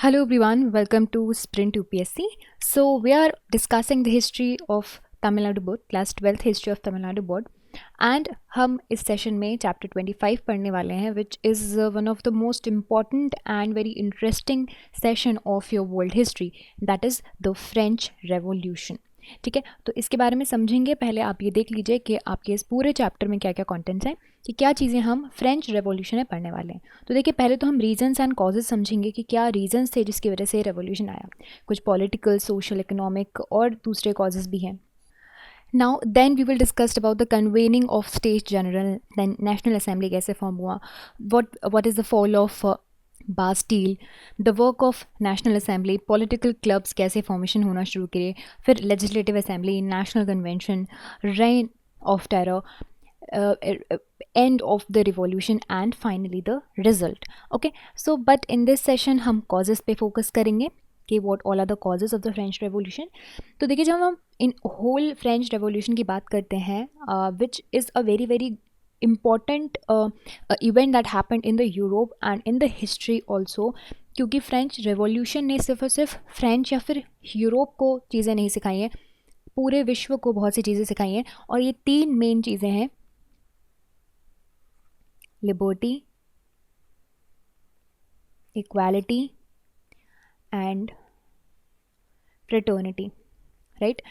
Hello everyone, welcome to Sprint UPSC. So we are discussing the history of Tamil Nadu board, class 12th history of Tamil Nadu board, and हम इस session में chapter 25 पढ़ने वाले हैं, which is one of the most important and very interesting session of your world history, that is the French Revolution. ठीक है, तो इसके बारे में समझेंगे. पहले आप ये देख लीजिए कि आपके इस पूरे चैप्टर में क्या क्या कंटेंट्स हैं, कि क्या चीज़ें हम फ्रेंच रेवोल्यूशन में पढ़ने वाले हैं. तो देखिए, पहले तो हम रीजंस एंड कॉजेज समझेंगे कि क्या रीजंस थे जिसकी वजह से रेवोल्यूशन आया. कुछ पॉलिटिकल, सोशल, इकोनॉमिक और दूसरे कॉजेज भी हैं. Now then we will discuss about the convening of States General, then National Assembly कैसे फॉर्म हुआ, what is the fall of Bastille, the work of national assembly, political clubs कैसे formation होना शुरू किए, फिर legislative assembly, national convention, reign of terror, end of the revolution and finally the result. Okay, so but in this session हम causes पे focus करेंगे कि what all are the causes of the French Revolution. तो देखिए, जब हम इन whole French Revolution की बात करते हैं, which is a very very important event that happened in the Europe and in the history also, क्योंकि फ्रेंच रेवोल्यूशन ने सिर्फ और सिर्फ फ्रेंच या फिर यूरोप को चीज़ें नहीं सिखाई हैं, पूरे विश्व को बहुत सी चीज़ें सिखाई हैं. और ये तीन मेन चीज़ें हैं: liberty, equality and fraternity. Right,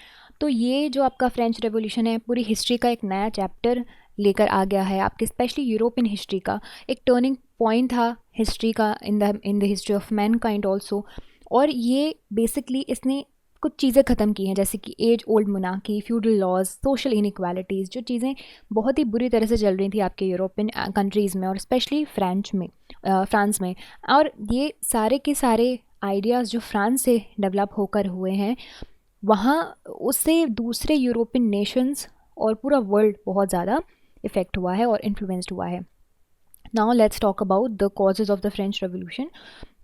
तो ये जो आपका फ्रेंच रेवोल्यूशन है, पूरी हिस्ट्री का एक नया चैप्टर लेकर आ गया है आपके, स्पेशली यूरोपियन हिस्ट्री का एक टर्निंग पॉइंट था हिस्ट्री का, in the history of Mankind also. और ये बेसिकली इसने कुछ चीज़ें ख़त्म की हैं, जैसे कि as old monarchy, feudal laws, social inequalities, जो चीज़ें बहुत ही बुरी तरह से चल रही थी आपके यूरोपियन कंट्रीज़ में और स्पेशली फ्रांस में. और ये सारे के सारे आइडियाज़ जो फ्रांस से डेवलप होकर हुए हैं, वहाँ उससे दूसरे यूरोपियन नेशंस और पूरा वर्ल्ड बहुत ज़्यादा इफ़ेक्ट हुआ है और इन्फ्लुएंस्ड हुआ है. Now let's talk about the causes of the French revolution.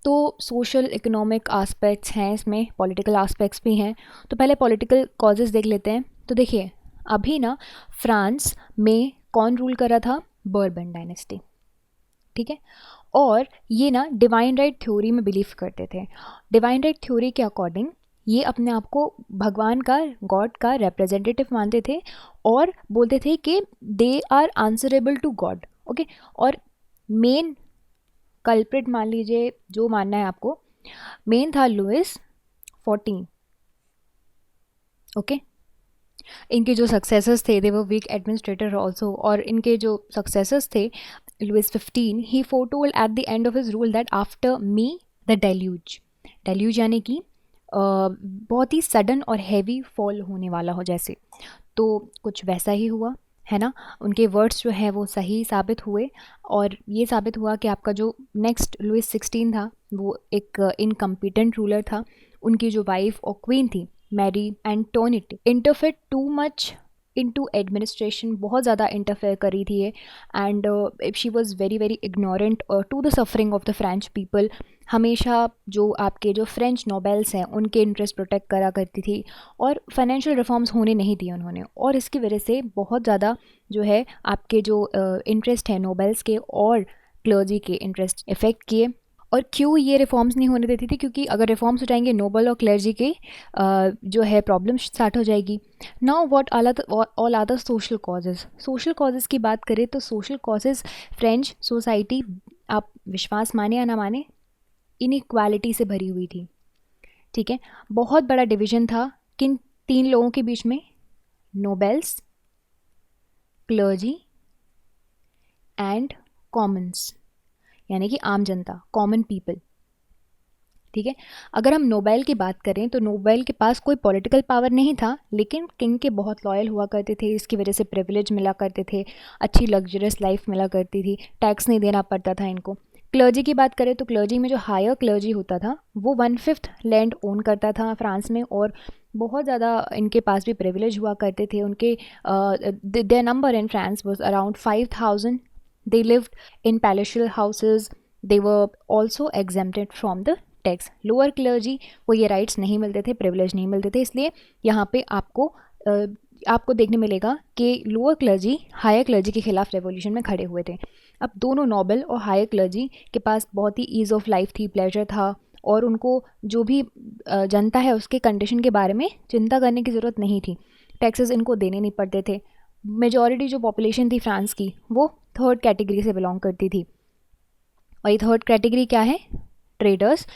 तो सोशल इकोनॉमिक आस्पेक्ट्स हैं इसमें, पॉलिटिकल आस्पेक्ट्स भी हैं. तो पहले पॉलिटिकल कॉजेज़ देख लेते हैं. तो देखिए, अभी ना फ्रांस में कौन रूल कर रहा था? Bourbon dynasty. ठीक है, और ये ना डिवाइन राइट थ्योरी में बिलीव करते थे. डिवाइन राइट थ्योरी के अकॉर्डिंग ये अपने आप को भगवान का, गॉड का रिप्रेजेंटेटिव मानते थे और बोलते थे कि they are answerable to God. Okay, और मेन कल्प्रिट मान लीजिए, जो मानना है आपको, मेन था लुइस 14. ओके, इनके जो सक्सेसर्स थे, they were weak administrator also. और इनके जो सक्सेसर्स थे, Louis 15, he foretold at the end of his rule that after me the deluge यानी कि बहुत ही सडन और हैवी फॉल होने वाला हो जैसे. तो कुछ वैसा ही हुआ है ना. उनके वर्ड्स जो हैं वो सही साबित हुए, और ये साबित हुआ कि आपका जो नेक्स्ट लुइस 16 था वो एक इनकम्पिटेंट रूलर था. उनकी जो वाइफ और क्वीन थी, Marie Antoinette, interfere too much into administration, बहुत ज़्यादा इंटरफेयर करी थी ये. And she was very very ignorant to the suffering of the French people. हमेशा जो आपके जो फ्रेंच नोबेल्स हैं उनके इंटरेस्ट प्रोटेक्ट करा करती थी, और फाइनेंशियल रिफॉर्म्स होने नहीं दिए उन्होंने. और इसकी वजह से बहुत ज़्यादा जो है आपके जो इंटरेस्ट है नोबेल्स के और क्लर्जी के इंटरेस्ट इफ़ेक्ट किए. और क्यों ये रिफॉर्म्स नहीं होने देती थी? क्योंकि अगर रिफॉर्म्स हो जाएंगे, नोबल और क्लर्जी के जो है प्रॉब्लम स्टार्ट हो जाएगी. Now what all are the social causes. Social causes की बात करें तो सोशल कॉजेज़ फ्रेंच सोसाइटी, आप विश्वास माने या ना माने, इनइक्वालिटी से भरी हुई थी. ठीक है, बहुत बड़ा डिवीज़न था किन तीन लोगों के बीच में? नोबेल्स, क्लर्जी एंड कॉमन्स, यानी कि आम जनता, कॉमन पीपल. ठीक है, अगर हम नोबेल की बात करें तो नोबेल के पास कोई पॉलिटिकल पावर नहीं था, लेकिन किंग के बहुत लॉयल हुआ करते थे. इसकी वजह से प्रिविलेज मिला करते थे, अच्छी लग्जरियस लाइफ मिला करती थी, टैक्स नहीं देना पड़ता था इनको. क्लर्जी की बात करें तो क्लर्जी में जो हायर क्लर्जी होता था वो 1/5 लैंड ओन करता था फ्रांस में, और बहुत ज़्यादा इनके पास भी प्रिविलेज हुआ करते थे. उनके their number in France was around 5,000. They lived in palatial houses. They were also exempted from the tax. Lower clergy को ये राइट्स नहीं मिलते थे, प्रिविलेज नहीं मिलते थे. इसलिए यहाँ पे आपको देखने मिलेगा कि लोअर क्लर्जी हायर क्लर्जी के खिलाफ रेवोल्यूशन में खड़े हुए थे. अब दोनों नोबल और हायर क्लर्जी के पास बहुत ही ईज़ ऑफ लाइफ थी, प्लेजर था, और उनको जो भी जनता है उसके कंडीशन के बारे में चिंता करने की ज़रूरत नहीं थी। टैक्सेस इनको देने नहीं पड़ते थे। मेजॉरिटी जो पॉपुलेशन थी फ्रांस की वो थर्ड कैटेगरी से बिलोंग करती थी। और ये थर्ड कैटेगरी क्या है? ट्रेडर्स,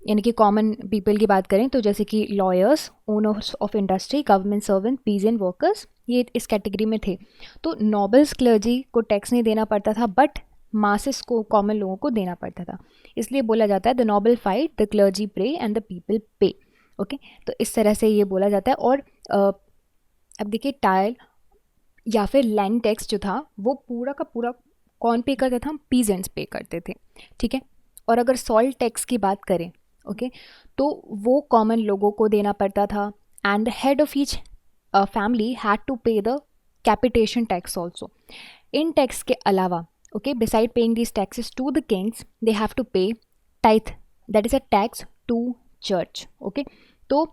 यानी कि कॉमन पीपल की बात करें तो जैसे कि lawyers, owners of industry, government servant, peasant workers, ये इस कैटेगरी में थे। तो नोबल्स क्लर्जी को टैक्स नहीं देना पड़ता था, बट मासेस को, कॉमन लोगों को देना पड़ता था। इसलिए बोला जाता है the noble fight, the clergy pray and the people pay. Okay, तो इस तरह से ये बोला जाता है। और अब देखिए, टायर या फिर लैंड टैक्स जो था वो पूरा का पूरा कौन पे करता था? पीजेंट्स पे करते थे, ठीक है। और अगर सॉल्ट टैक्स की बात करें, ओके, तो वो कॉमन लोगों को देना पड़ता था। And the head of each family had to pay the capitation tax also. इन टैक्स के अलावा, okay, beside paying these taxes to the kings, they have to pay tithe, that is a tax to church. Okay, तो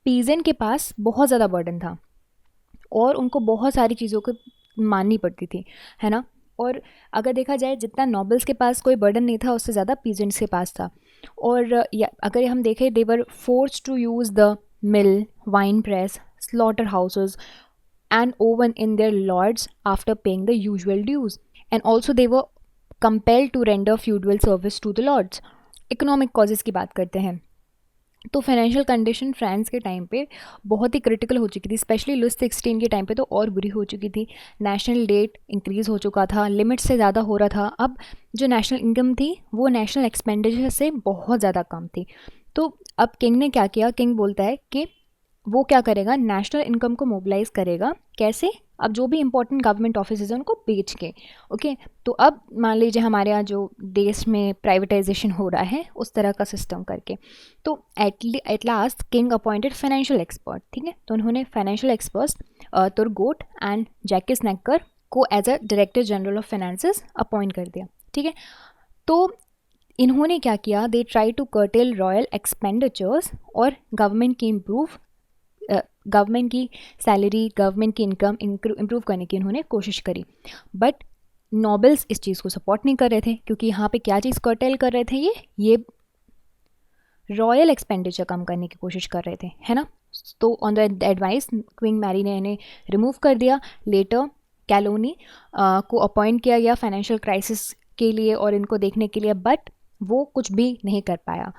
peasant के पास बहुत ज़्यादा burden था और उनको बहुत सारी चीज़ों को माननी पड़ती थी, है ना। और अगर देखा जाए, जितना नॉबल्स के पास कोई बर्डन नहीं था, उससे ज़्यादा पीजेंट्स के पास था। और अगर हम देखें, they were forced to use the mill, wine press, slaughter houses and oven in their lords after paying the usual dues, and also they were compelled to render feudal service to the lords. Economic causes की बात करते हैं तो financial condition France के time पे बहुत ही critical हो चुकी थी, स्पेशली लुई 16 के टाइम पे तो और बुरी हो चुकी थी। नेशनल डेट इंक्रीज़ हो चुका था, लिमिट से ज़्यादा हो रहा था। अब जो नेशनल इनकम थी वो नेशनल एक्सपेंडिचर से बहुत ज़्यादा कम थी। तो अब किंग ने क्या किया? किंग बोलता है कि वो क्या करेगा? नेशनल इनकम को मोबिलाइज करेगा। कैसे? अब जो भी इंपॉर्टेंट गवर्नमेंट ऑफिस है उनको बेच के। ओके, तो अब मान लीजिए हमारे यहाँ जो देश में प्राइवेटाइजेशन हो रहा है उस तरह का सिस्टम करके। तो at last king appointed financial expert, ठीक है। तो उन्होंने financial experts Turgot and Jacques Necker को as a director general of finances appoint कर दिया, ठीक है। तो इन्होंने क्या किया? They try to curtail royal expenditures और गवर्नमेंट की सैलरी, गवर्नमेंट की इनकम इम्प्रूव करने की उन्होंने कोशिश करी। बट नोबल्स इस चीज़ को सपोर्ट नहीं कर रहे थे, क्योंकि यहाँ पे क्या चीज़ कर्टेल कर रहे थे? ये रॉयल एक्सपेंडिचर कम करने की कोशिश कर रहे थे, है ना। तो on the advice queen Marie ने इन्हें रिमूव कर दिया। लेटर कैलोनी को अपॉइंट किया गया फाइनेंशियल क्राइसिस के लिए और इनको देखने के लिए, बट वो कुछ भी नहीं कर पाया।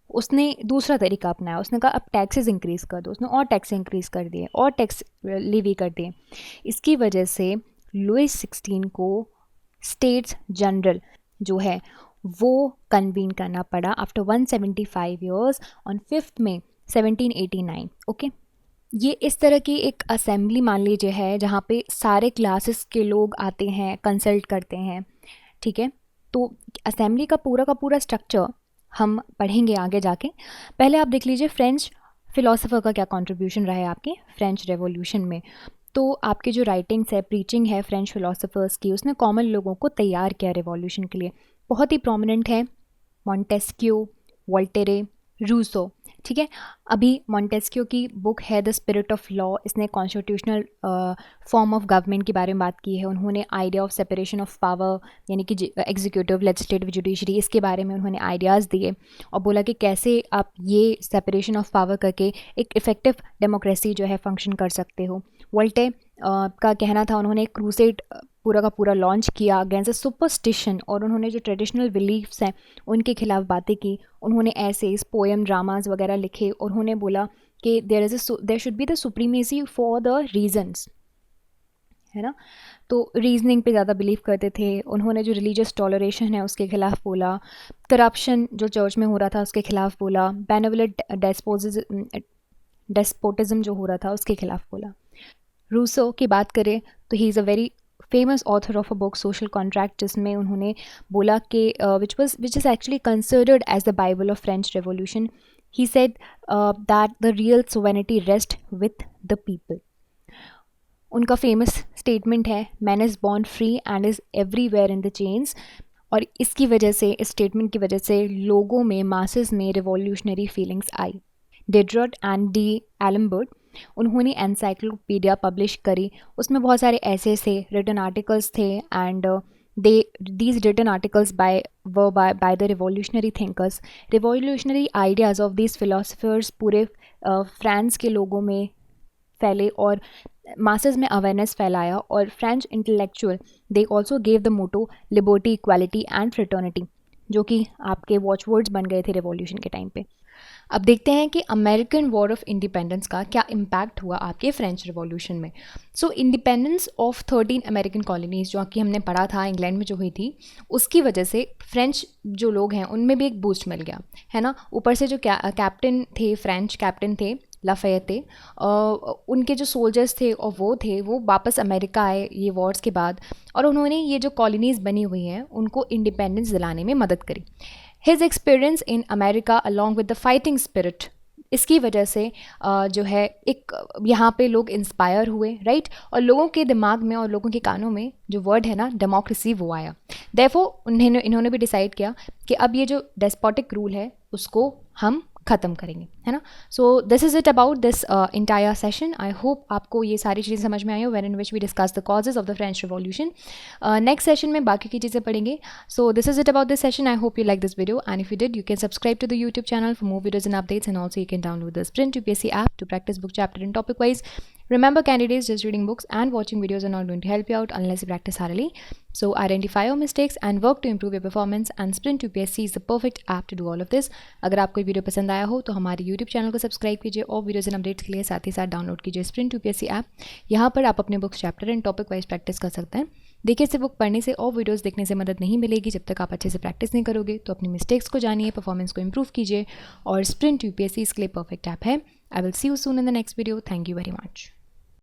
उसने दूसरा तरीका अपनाया। उसने कहा अब टैक्सेस इंक्रीज़ कर दो। उसने और टैक्स इंक्रीज़ कर दिए और टैक्स लीवी कर दिए। इसकी वजह से लुई 16 को स्टेट्स जनरल जो है वो कन्वीन करना पड़ा after 175 years on 5 May 1789। Okay, ये इस तरह की एक असेंबली मान लीजिए है जहाँ पे सारे क्लासेस के लोग आते हैं, कंसल्ट करते हैं, ठीक है। तो असेंबली का पूरा स्ट्रक्चर हम पढ़ेंगे आगे जाके। पहले आप देख लीजिए फ्रेंच फिलोसोफर का क्या कंट्रीब्यूशन रहा है आपके फ्रेंच रेवोल्यूशन में। तो आपके जो राइटिंग्स है, प्रीचिंग है फ्रेंच फिलोसोफर्स की, उसने कॉमन लोगों को तैयार किया रेवोल्यूशन के लिए। बहुत ही प्रोमिनेंट है मॉन्टेस्क्यू, वोल्टेरे, रूसो, ठीक है। अभी मॉन्टेस्क्यू की बुक है द स्पिरिट ऑफ लॉ। इसने कॉन्स्टिट्यूशनल फॉर्म ऑफ गवर्नमेंट के बारे में बात की है। उन्होंने idea of separation of power, यानी कि एग्जीक्यूटिव, लेजिस्लेटिव, जुडिशरी, इसके बारे में उन्होंने आइडियाज़ दिए और बोला कि कैसे आप ये सेपरेशन ऑफ पावर करके एक इफ़ेक्टिव डेमोक्रेसी जो है फंक्शन कर सकते हो। वोल्टे का कहना था, उन्होंने एक क्रूसेड पूरा का पूरा लॉन्च किया अगेंस्ट अ सुपरस्टिशन, और उन्होंने जो ट्रेडिशनल बिलीफ्स हैं उनके खिलाफ बातें की। उन्होंने ऐसे पोएम, ड्रामाज वगैरह लिखे और उन्होंने बोला कि there should be the supremacy for the reasons, है ना। तो रीजनिंग पे ज़्यादा बिलीव करते थे। उन्होंने जो रिलीजियस टॉलरेशन है उसके खिलाफ बोला, करप्शन जो चर्च में हो रहा था उसके खिलाफ बोला, बेनेवलेंट डेस्पोटिज्म जो हो रहा था उसके खिलाफ बोला। रूसो की बात करें तो he is a very famous author of a book social contract, जिसमें उन्होंने बोला कि which is actually considered as the Bible of French revolution. He said that the real sovereignty rest with the people. उनका famous statement है, man is born free and is everywhere in the chains. और इसकी वजह से, इस statement की वजह से लोगों में, मासेस में रिवॉल्यूशनरी फीलिंग्स आई। डिड्रॉट एंड डी एलमबर्ट, उन्होंने एनसाइक्लोपीडिया पब्लिश करी। उसमें बहुत सारे ऐसे थे, रिटन आर्टिकल्स थे, and these written articles by the revolutionary thinkers. revolutionary ideas of these philosophers पूरे फ्रांस के लोगों में फैले और मासेस में अवेयरनेस फैलाया. और French intellectual they also gave the motto liberty, equality and fraternity, जो कि आपके वॉचवर्ड्स बन गए थे रेवोल्यूशन के टाइम पे. अब देखते हैं कि अमेरिकन वॉर ऑफ इंडिपेंडेंस का क्या इम्पैक्ट हुआ आपके फ्रेंच रिवॉल्यूशन में. सो इंडिपेंडेंस ऑफ 13 अमेरिकन कॉलोनीज जो कि हमने पढ़ा था इंग्लैंड में जो हुई थी, उसकी वजह से फ्रेंच जो लोग हैं उनमें भी एक बूस्ट मिल गया है ना. ऊपर से जो कैप्टन थे, फ्रेंच कैप्टन थे लाफायते, उनके जो सोल्जर्स थे और वो वापस अमेरिका आए ये वॉर्स के बाद, और उन्होंने ये जो कॉलोनीज़ बनी हुई हैं उनको इंडिपेंडेंस दिलाने में मदद करी. His experience in America along with the fighting spirit, इसकी वजह से जो है एक यहाँ पे लोग इंस्पायर हुए, राइट. और लोगों के दिमाग में और लोगों के कानों में जो वर्ड है ना डेमोक्रेसी वो आया. देयरफॉर इन्होंने भी डिसाइड किया कि अब ये जो डेस्पोटिक रूल है उसको हम ख़त्म करेंगे, है ना. So this is it about this entire session. I hope आपको ये सारी चीज़ें समझ में आई हो, when in which we discuss the causes of the French revolution. Next session में बाकी की चीज़ें पढ़ेंगे. So this is it about this session. I hope you like this video, and if you did, you can subscribe to the YouTube channel for more videos and updates, and also you can download the Sprint UPSC app to practice book chapter and topic wise. Remember, candidates, just reading books and watching videos are not going to help you out unless you practice thoroughly. So identify your mistakes and work to improve your performance, and Sprint UPSC is the perfect app to do all of this. अगर आपको ये video पसंद आया हो तो हमारे YouTube channel को subscribe कीजिए और वीडियोज़ एंड अपडेट्स के लिए साथ ही साथ डाउनलोड कीजिए Sprint UPSC ऐप. यहाँ पर आप अपने books chapter and topic wise practice कर सकते हैं. देखिए, सिर्फ बुक पढ़ने से और वीडियोस देखने से मदद नहीं मिलेगी जब तक आप अच्छे से प्रैक्टिस नहीं करोगे. तो अपनी मिस्टेक्स को जानिए, परफॉर्मेंस को इंप्रूव कीजिए, और स्प्रिंट यूपीएससी इसके लिए परफेक्ट ऐप है. I will see you soon in the next video. Thank you very much.